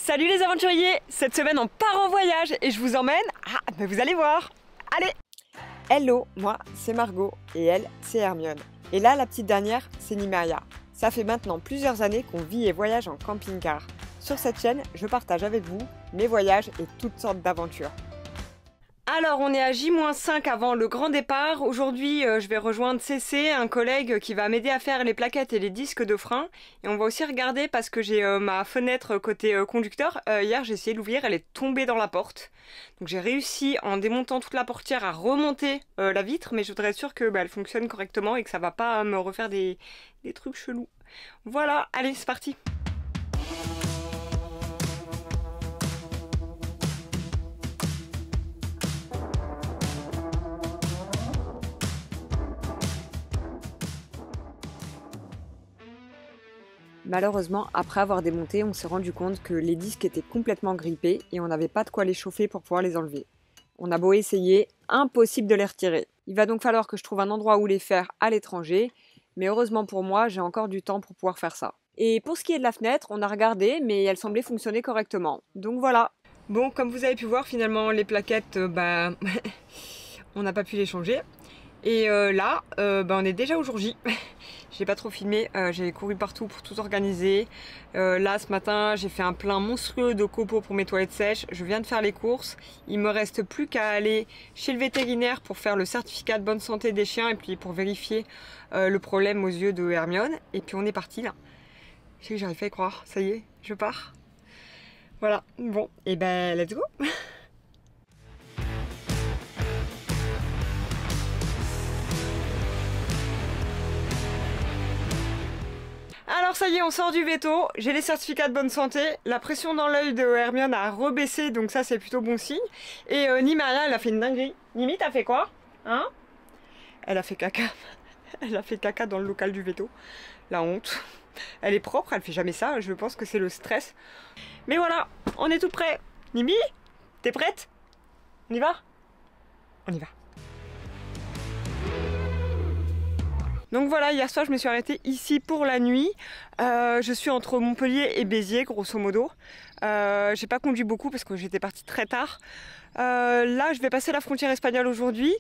Salut les aventuriers! Cette semaine on part en voyage et je vous emmène... mais vous allez voir! Allez! Hello, moi c'est Margot et elle c'est Hermione. Et là la petite dernière c'est Nimeria. Ça fait maintenant plusieurs années qu'on vit et voyage en camping-car. Sur cette chaîne, je partage avec vous mes voyages et toutes sortes d'aventures. Alors on est à J-5 avant le grand départ. Aujourd'hui je vais rejoindre CC, un collègue qui va m'aider à faire les plaquettes et les disques de frein. Et on va aussi regarder parce que j'ai ma fenêtre côté conducteur. Hier j'ai essayé de l'ouvrir, elle est tombée dans la porte. Donc j'ai réussi en démontant toute la portière à remonter la vitre. Mais je voudrais être sûre que elle fonctionne correctement et que ça va pas me refaire des trucs chelous. Voilà, allez c'est parti! Malheureusement, après avoir démonté, on s'est rendu compte que les disques étaient complètement grippés et on n'avait pas de quoi les chauffer pour pouvoir les enlever. On a beau essayer, impossible de les retirer. Il va donc falloir que je trouve un endroit où les faire à l'étranger, mais heureusement pour moi, j'ai encore du temps pour pouvoir faire ça. Et pour ce qui est de la fenêtre, on a regardé, mais elle semblait fonctionner correctement. Donc voilà. Bon, comme vous avez pu voir, finalement, les plaquettes, on n'a pas pu les changer. Et là, on est déjà au jour J. J'ai pas trop filmé, j'ai couru partout pour tout organiser. Là, ce matin, j'ai fait un plein monstrueux de copeaux pour mes toilettes sèches. Je viens de faire les courses. Il me reste plus qu'à aller chez le vétérinaire pour faire le certificat de bonne santé des chiens et puis pour vérifier le problème aux yeux de Hermione. Et puis on est parti là. Je sais que j'arrive pas à y croire. Ça y est, je pars. Voilà. Bon, et let's go. Alors ça y est, on sort du veto, j'ai les certificats de bonne santé, la pression dans l'œil de Hermione a rebaissé, donc ça c'est plutôt bon signe. Et Nimeria, elle a fait une dinguerie. Nimi, t'as fait quoi? Hein? Elle a fait caca. Elle a fait caca dans le local du veto. La honte. Elle est propre, elle fait jamais ça, je pense que c'est le stress. Mais voilà, on est tout prêt. Nimi, t'es prête? On y va? On y va. Donc voilà, hier soir je me suis arrêtée ici pour la nuit. Je suis entre Montpellier et Béziers grosso modo. J'ai pas conduit beaucoup parce que j'étais partie très tard. Là je vais passer la frontière espagnole aujourd'hui.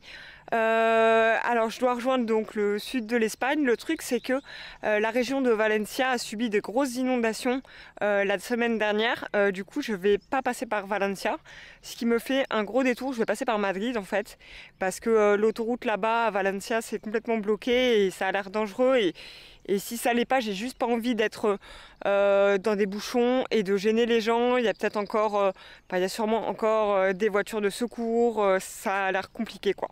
Alors je dois rejoindre donc le sud de l'Espagne. Le truc c'est que la région de Valencia a subi de grosses inondations la semaine dernière. Du coup je vais pas passer par Valencia, ce qui me fait un gros détour. Je vais passer par Madrid en fait, parce que l'autoroute là-bas à Valencia c'est complètement bloqué et ça a l'air dangereux. Et si ça l'est pas, j'ai juste pas envie d'être dans des bouchons et de gêner les gens. Il y a peut-être encore, il y a sûrement encore des voitures de secours. Ça a l'air compliqué quoi.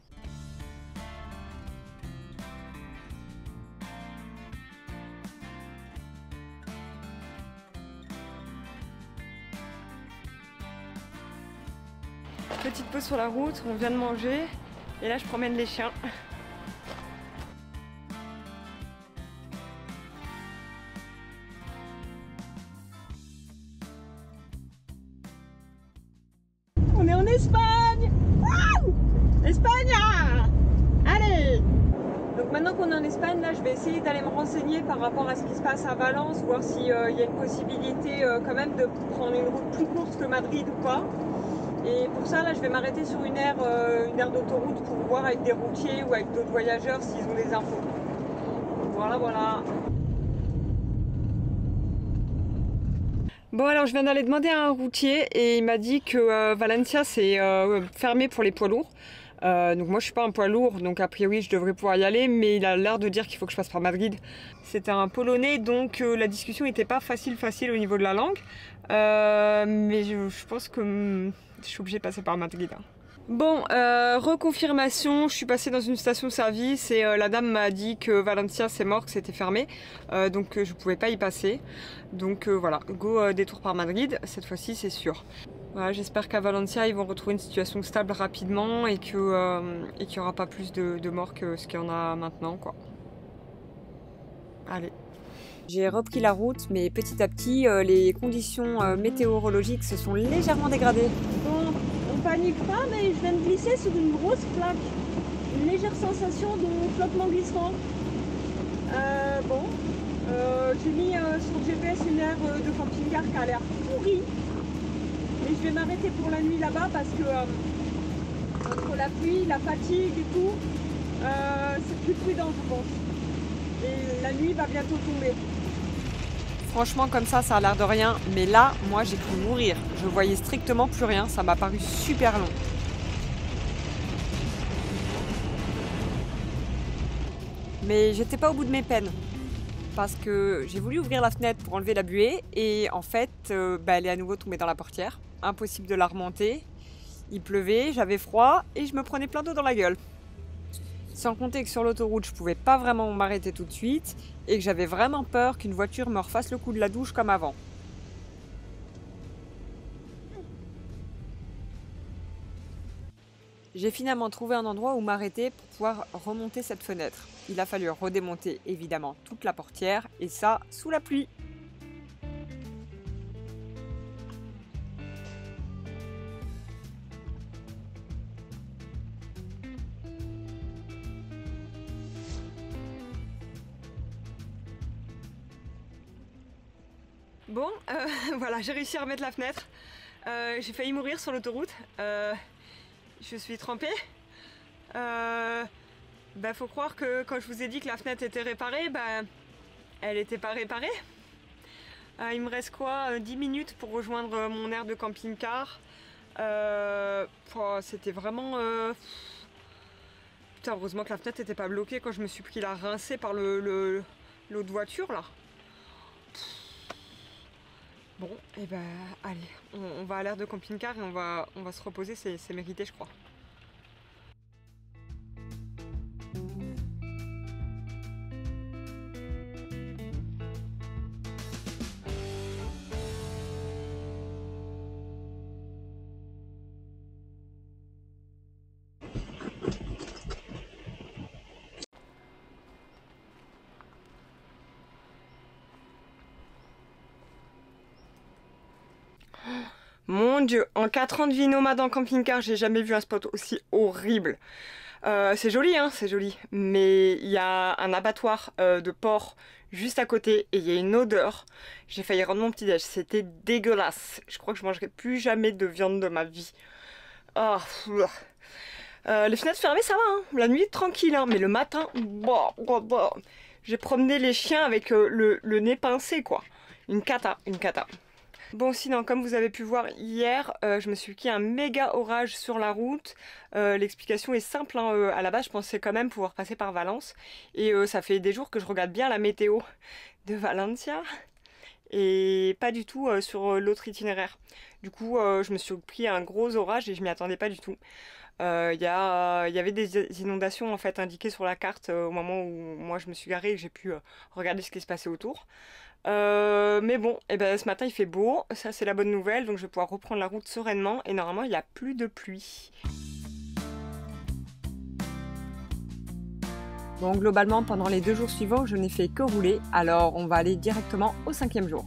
Petite pause sur la route, on vient de manger et là je promène les chiens. On est en Espagne! Wouh! Espagne! Allez! Donc maintenant qu'on est en Espagne, là je vais essayer d'aller me renseigner par rapport à ce qui se passe à Valence, voir s'il y a une possibilité quand même de prendre une route plus courte que Madrid ou pas. Et pour ça, là, je vais m'arrêter sur une aire d'autoroute pour voir avec des routiers ou avec d'autres voyageurs s'ils ont des infos. Voilà, voilà. Bon, alors je viens d'aller demander à un routier et il m'a dit que Valencia c'est fermé pour les poids lourds. Donc moi je suis pas un poids lourd, donc a priori je devrais pouvoir y aller, mais il a l'air de dire qu'il faut que je passe par Madrid. C'était un polonais, donc la discussion n'était pas facile au niveau de la langue. Mais je pense que je suis obligée de passer par Madrid. Bon, reconfirmation, je suis passée dans une station-service et la dame m'a dit que Valencia c'est mort, que c'était fermé, donc je pouvais pas y passer. Donc voilà, go détour par Madrid, cette fois-ci c'est sûr. Voilà, j'espère qu'à Valencia ils vont retrouver une situation stable rapidement et qu'il n'y aura pas plus de morts que ce qu'il y en a maintenant quoi. Allez. J'ai repris la route, mais petit à petit, les conditions météorologiques se sont légèrement dégradées. Bon, on panique pas, mais je viens de glisser sur une grosse plaque. Une légère sensation de flottement-glissement. J'ai mis sur le GPS une aire de camping-car qui a l'air pourrie. je vais m'arrêter pour la nuit là-bas parce que entre la pluie, la fatigue et tout, c'est plus prudent je pense. Et la nuit va bientôt tomber. Franchement comme ça a l'air de rien, mais là moi j'ai cru mourir. Je voyais strictement plus rien, ça m'a paru super long. Mais j'étais pas au bout de mes peines. Parce que j'ai voulu ouvrir la fenêtre pour enlever la buée et en fait elle est à nouveau tombée dans la portière. Impossible de la remonter. Il pleuvait, j'avais froid et je me prenais plein d'eau dans la gueule. Sans compter que sur l'autoroute je pouvais pas vraiment m'arrêter tout de suite et que j'avais vraiment peur qu'une voiture me refasse le coup de la douche comme avant. J'ai finalement trouvé un endroit où m'arrêter pour pouvoir remonter cette fenêtre. Il a fallu redémonter évidemment toute la portière et ça sous la pluie. Bon, voilà, j'ai réussi à remettre la fenêtre. J'ai failli mourir sur l'autoroute. Je suis trempée. Faut croire que quand je vous ai dit que la fenêtre était réparée, elle n'était pas réparée. Il me reste quoi 10 minutes pour rejoindre mon aire de camping-car. C'était vraiment... Putain, heureusement que la fenêtre n'était pas bloquée quand je me suis pris la rincée par l'autre voiture là. Bon, et allez, on va à l'aire de camping-car et on va se reposer, c'est mérité je crois. Mon Dieu, en 4 ans de vie nomade en camping-car, j'ai jamais vu un spot aussi horrible. C'est joli, hein, c'est joli, mais il y a un abattoir de porc juste à côté et il y a une odeur. J'ai failli rendre mon petit-déj, c'était dégueulasse. Je crois que je mangerai plus jamais de viande de ma vie. Oh, les fenêtres fermées, ça va, hein. La nuit tranquille, hein, mais le matin, j'ai promené les chiens avec le nez pincé, quoi. Une cata, une cata. Bon sinon, comme vous avez pu voir hier, je me suis pris un méga orage sur la route. L'explication est simple, hein. À la base je pensais quand même pouvoir passer par Valence. Et ça fait des jours que je regarde bien la météo de Valencia. Et pas du tout sur l'autre itinéraire. Du coup je me suis pris un gros orage et je m'y attendais pas du tout. Il y avait des inondations en fait indiquées sur la carte au moment où moi je me suis garée et que j'ai pu regarder ce qui se passait autour. Mais bon, ce matin il fait beau, ça c'est la bonne nouvelle, donc je vais pouvoir reprendre la route sereinement et normalement il n'y a plus de pluie. Bon, globalement pendant les 2 jours suivants je n'ai fait que rouler, alors on va aller directement au 5e jour.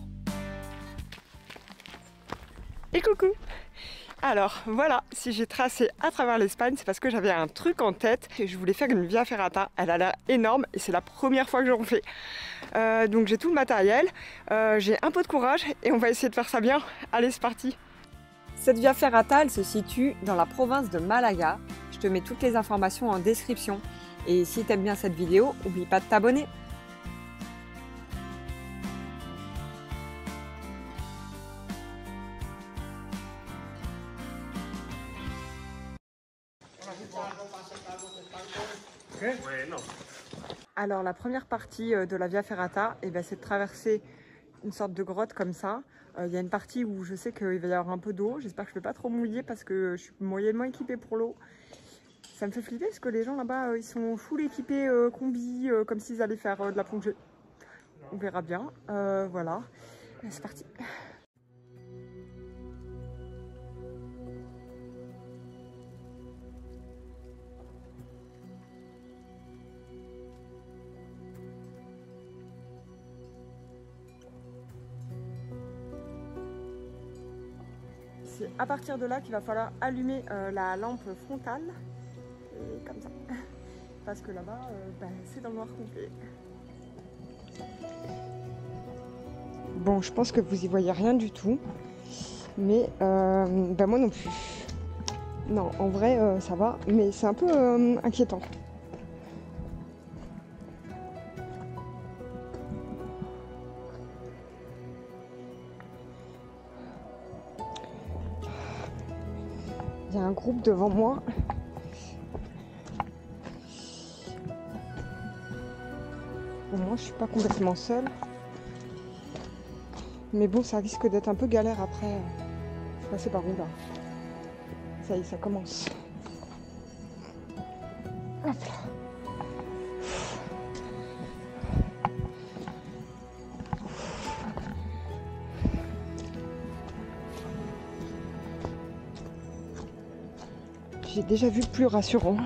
Et coucou! Alors voilà, si j'ai tracé à travers l'Espagne, c'est parce que j'avais un truc en tête et je voulais faire une Via Ferrata. Elle a l'air énorme et c'est la première fois que j'en fais. Donc j'ai tout le matériel, j'ai un peu de courage et on va essayer de faire ça bien. Allez, c'est parti! Cette Via Ferrata, elle se situe dans la province de Malaga. Je te mets toutes les informations en description. Et si t'aimes bien cette vidéo, n'oublie pas de t'abonner. Alors la première partie de la Via Ferrata, c'est de traverser une sorte de grotte comme ça. Il y a une partie où je sais qu'il va y avoir un peu d'eau. J'espère que je ne vais pas trop mouiller parce que je suis moyennement équipée pour l'eau. Ça me fait flipper parce que les gens là-bas, ils sont full équipés combi, comme s'ils allaient faire de la plongée. On verra bien. Voilà, c'est parti. C'est à partir de là qu'il va falloir allumer la lampe frontale, et comme ça, parce que là-bas, c'est dans le noir complet. Bon, je pense que vous y voyez rien du tout. Mais bah moi non plus. Non, en vrai, ça va, mais c'est un peu inquiétant. Il y a un groupe devant moi. Bon, moi, je suis pas complètement seule. Mais bon, ça risque d'être un peu galère après. Je vais passer par où là? Ça y est, ça commence. Hop là. J'ai déjà vu plus rassurant.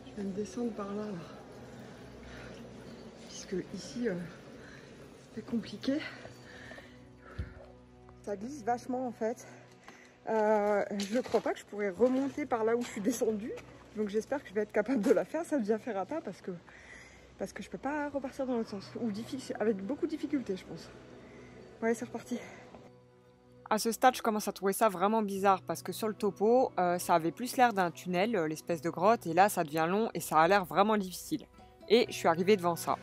Je vais me descendre par là, puisque ici c'est compliqué. Ça glisse vachement en fait. Je crois pas que je pourrais remonter par là où je suis descendue. Donc j'espère que je vais être capable de la faire, cette via ferrata, parce que je peux pas repartir dans l'autre sens. Ou avec beaucoup de difficultés, je pense. Ouais, c'est reparti. À ce stade, je commence à trouver ça vraiment bizarre parce que sur le topo, ça avait plus l'air d'un tunnel, l'espèce de grotte, et là ça devient long et ça a l'air vraiment difficile. Et je suis arrivée devant ça.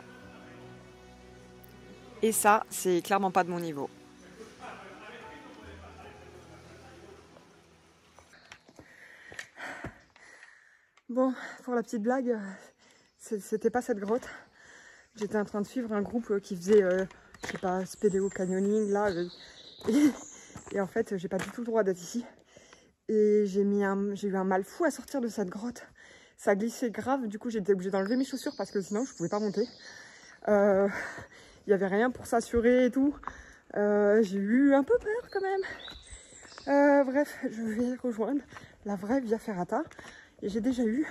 Et ça, c'est clairement pas de mon niveau. Bon, pour la petite blague, c'était pas cette grotte. J'étais en train de suivre un groupe qui faisait, je sais pas, spéléo canyoning là. Et en fait, j'ai pas du tout le droit d'être ici. Et j'ai eu un mal fou à sortir de cette grotte. Ça glissait grave, du coup j'étais obligée d'enlever mes chaussures parce que sinon je pouvais pas monter. Il y avait rien pour s'assurer et tout. J'ai eu un peu peur quand même. Bref, je vais rejoindre la vraie Via Ferrata. Et j'ai déjà eu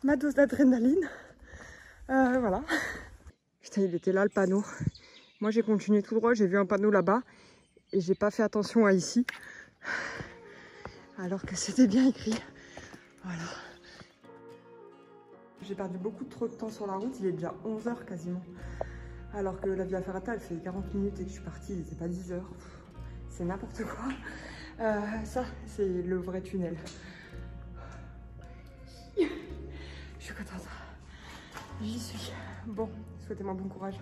ma dose d'adrénaline. Voilà. Putain, il était là le panneau. Moi j'ai continué tout droit, j'ai vu un panneau là-bas. Et j'ai pas fait attention à ici. Alors que c'était bien écrit. Voilà. J'ai perdu beaucoup trop de temps sur la route, il est déjà 11 h quasiment. Alors que la Via Ferrata, elle fait 40 minutes et que je suis partie, il n'était pas 10 h. C'est n'importe quoi. Ça, c'est le vrai tunnel. Je suis contente. J'y suis. Bon, souhaitez-moi bon courage.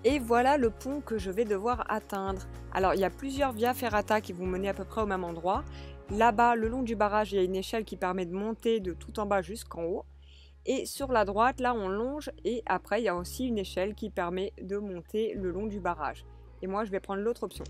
Et voilà le pont que je vais devoir atteindre. Alors il y a plusieurs via ferrata qui vont mener à peu près au même endroit. Là-bas, le long du barrage, il y a une échelle qui permet de monter de tout en bas jusqu'en haut. Et sur la droite, là on longe et après il y a aussi une échelle qui permet de monter le long du barrage. Et moi je vais prendre l'autre option.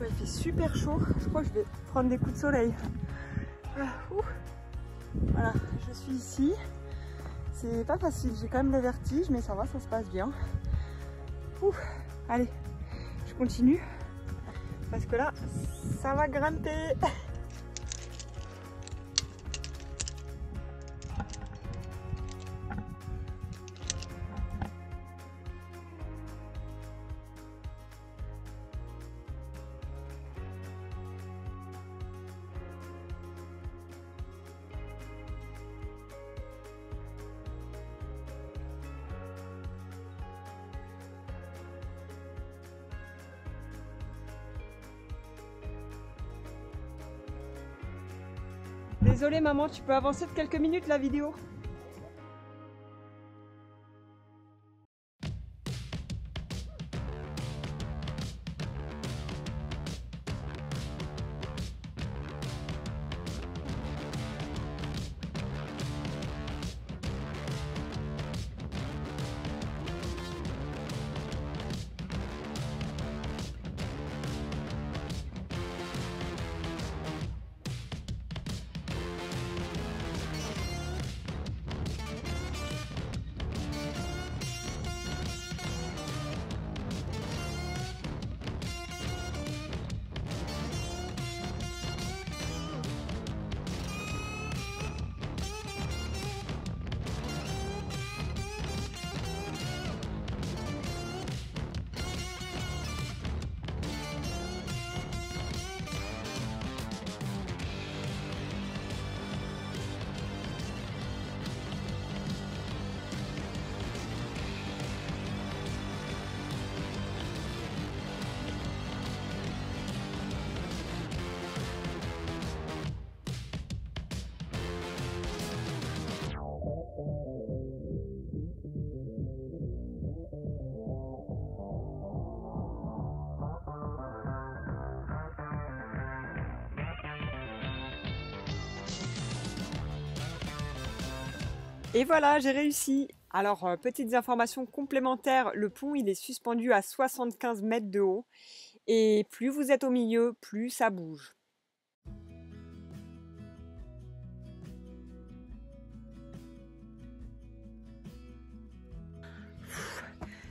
Ouais, il fait super chaud, je crois que je vais prendre des coups de soleil. Voilà, je suis ici. C'est pas facile, j'ai quand même le vertige, mais ça va, ça se passe bien. Allez, je continue. Parce que là, ça va grimper. Désolée maman, tu peux avancer de quelques minutes la vidéo? Et voilà, j'ai réussi. Alors, petites informations complémentaires, le pont il est suspendu à 75 mètres de haut et plus vous êtes au milieu, plus ça bouge.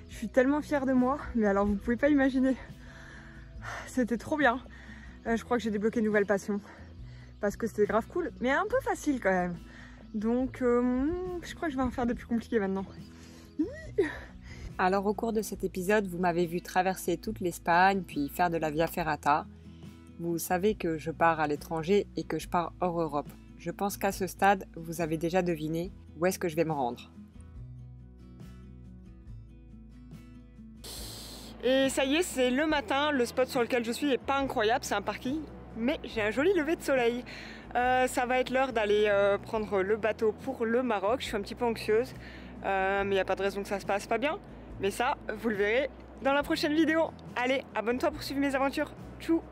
Je suis tellement fière de moi, mais alors vous pouvez pas imaginer. C'était trop bien. Je crois que j'ai débloqué une nouvelle passion parce que c'était grave cool, mais un peu facile quand même. Donc, je crois que je vais en faire de plus compliqué maintenant. Alors, au cours de cet épisode, vous m'avez vu traverser toute l'Espagne, puis faire de la Via Ferrata. Vous savez que je pars à l'étranger et que je pars hors Europe. Je pense qu'à ce stade, vous avez déjà deviné où est-ce que je vais me rendre. Et ça y est, c'est le matin. Le spot sur lequel je suis n'est pas incroyable, c'est un parking. Mais j'ai un joli lever de soleil. Ça va être l'heure d'aller prendre le bateau pour le Maroc. Je suis un petit peu anxieuse, mais il n'y a pas de raison que ça se passe pas bien. Mais ça, vous le verrez dans la prochaine vidéo. Allez, abonne-toi pour suivre mes aventures. Tchou!